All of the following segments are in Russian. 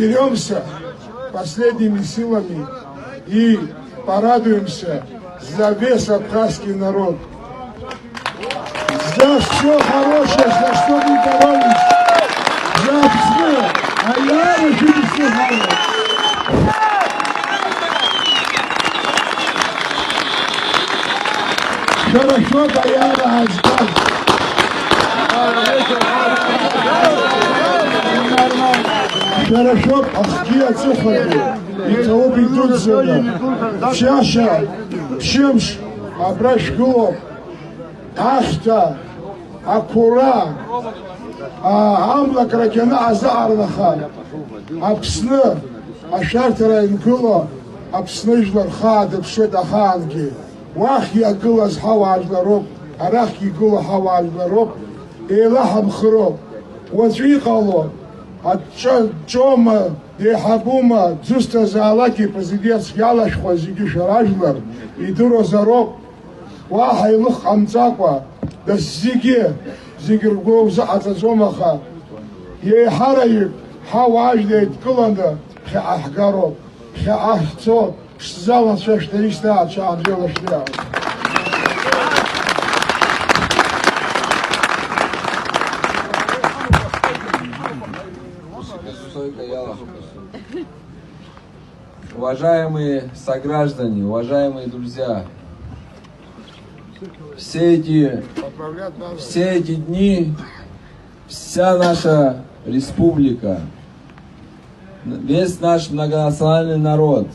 Беремся последними силами и порадуемся за весь абхазский народ. За все хорошее, за что мы боролись, за все, а я уже все знаю. Хорошо, Даяна Ачкаш. Хорошо, ахки отцухали. И кого придут сюда. Чаша, Пшемш, Абрашкулов, Ашта, Акура, Амла Кракена, Азарнаха, Апсны, Ашартера Инкула, Апсны Жларха, Депшедаханки. Вахи Агула Хаважларов, Арахи Гула Хаважларов, Элахам Хров. Вазвикало, от Чома, Дехабума, Дзуста Заалаки, президент Ялаш Хвазики Шаражлар, и Дуро Заров, Ваха Илух Амцаква, да Зиге, Зигергов за Атазомаха, Ехараик, Хаваждет Куланда, Ахгаров, Ахцот, Шзала Шештариста, Чаджела Шля. Уважаемые сограждане, уважаемые друзья, все эти дни, вся наша республика, весь наш многонациональный народ,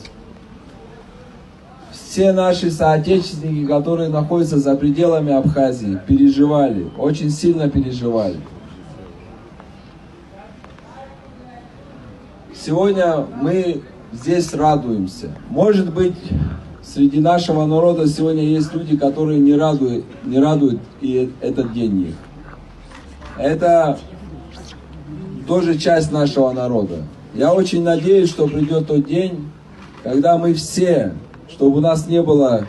все наши соотечественники, которые находятся за пределами Абхазии, переживали, очень сильно переживали. Сегодня мы здесь радуемся. Может быть, среди нашего народа сегодня есть люди, которые не радуют и этот день их. Это тоже часть нашего народа. Я очень надеюсь, что придет тот день, когда мы все, чтобы у нас не было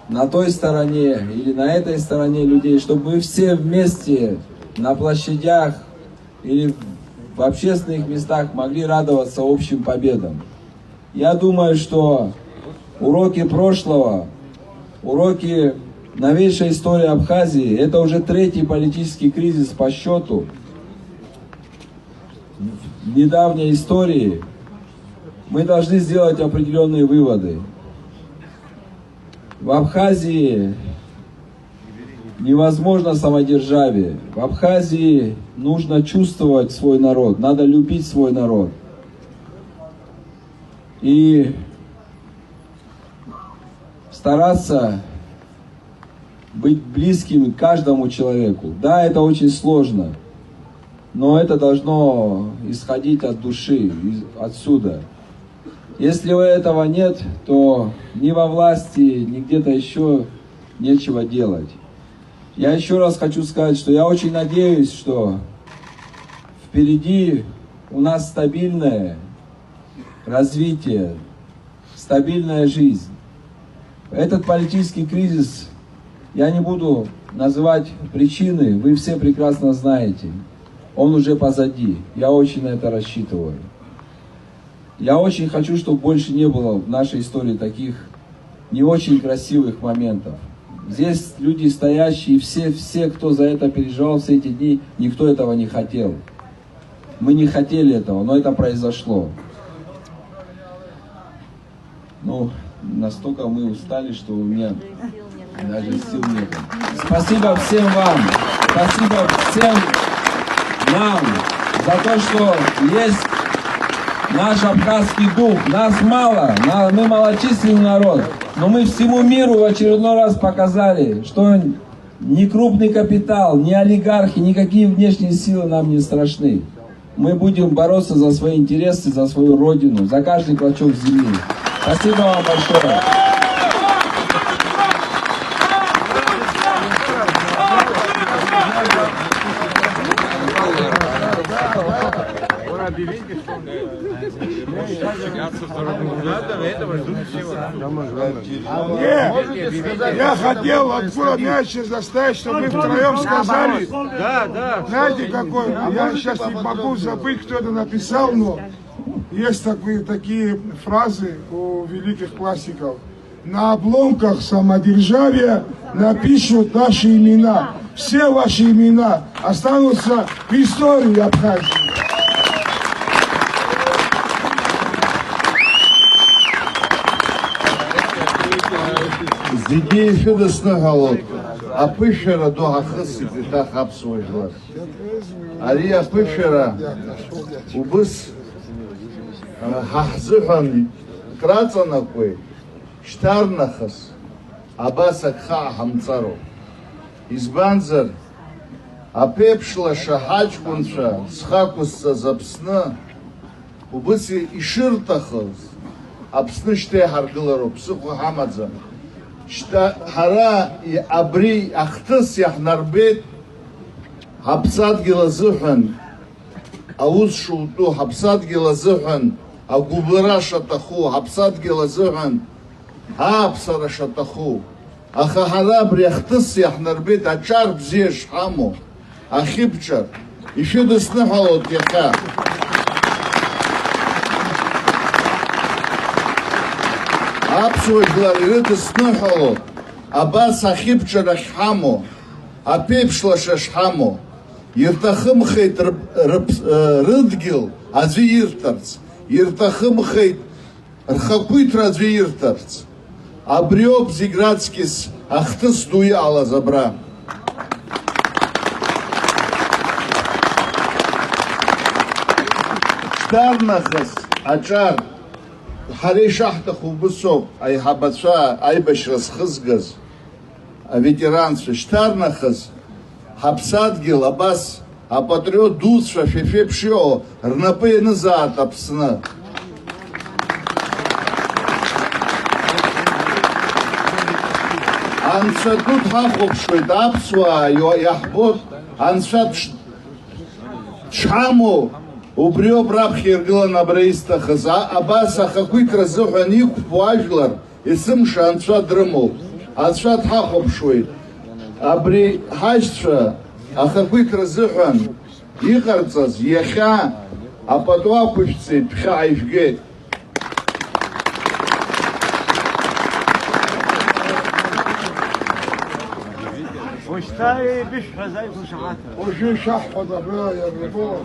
на той стороне или на этой стороне людей, чтобы мы все вместе на площадях или в общественных местах могли радоваться общим победам. Я думаю, что уроки прошлого, уроки новейшей истории Абхазии, это уже 3-й политический кризис по счету в недавней истории. Мы должны сделать определенные выводы. В Абхазии невозможно самодержавие. В Абхазии нужно чувствовать свой народ, надо любить свой народ. И стараться быть близким каждому человеку. Да, это очень сложно, но это должно исходить от души, отсюда. Если этого нет, то ни во власти, ни где-то еще нечего делать. Я еще раз хочу сказать, что я очень надеюсь, что впереди у нас стабильное развитие, стабильная жизнь. Этот политический кризис, я не буду называть причины, вы все прекрасно знаете. Он уже позади. Я очень на это рассчитываю. Я очень хочу, чтобы больше не было в нашей истории таких не очень красивых моментов. Здесь люди стоящие, все, кто за это переживал все эти дни, никто этого не хотел. Мы не хотели этого, но это произошло. Ну, настолько мы устали, что у меня даже сил нет. Спасибо всем вам, спасибо всем нам за то, что есть наш абхазский дух. Нас мало, мы малочисленный народ, но мы всему миру в очередной раз показали, что ни крупный капитал, ни олигархи, никакие внешние силы нам не страшны. Мы будем бороться за свои интересы, за свою родину, за каждый клочок земли. Спасибо вам большое. Я хотел от Фурамяча заставить, чтобы вы втроем сказали. Да. Знаете какой? Я сейчас не могу забыть, кто это написал, но Есть такие фразы у великих классиков. На обломках самодержавия напишут наши имена. Все ваши имена останутся в истории Абхазии. Зидеи фидосны галот. Апышера до ахысы питах апсуажлас. Ари апышера убыс хахзыхан крацанакой штарнахас абасак ха хамцаро. Избанзар апепшла шахачкунша схакусса запсны убысы иширтахыз апсны ште харгыларо псыху хамадзан. Шта хара и абри ахтыс яхнарбет хапсад гилазыхан ауз шуту хапсад гилазыхан агубыра шатаху хапсад гилазыхан хапсара шатаху аха хара абри ахтыс яхнарбет ачар бзеш хаму ахипчар еще досны халот яха Апсуажлар ирыдысны халот, абас ахипчарахь хамо, апепшлаша шхамо, иртахымхеит рыдгил, азве иртарц, иртахымхеит рхакуит разве иртарц, абриоп зиградскис ахтыс дуя ала забра. Штарнахас, ачар, Хари шахтаху бусоп, ай хабацва, ай башрас хызгаз, ветеранцы, штарнахаз, хапсадгил, абас, а патриот дусша, фефепшио, рнапы назад апсна. Анса тут хахопшует, апсва, яхбот, анса чхаму, Убрио брабхир гла на брейста за абаса хакуит разуханик пуажлар и сым шанца дрымол. Адшат хахопшует. Абри хашша, а хакуит разухан ихарцаз яха, а потом пушцы пха ифге. واشتري بش خزايف وشعاتها وشي شحط يا ربو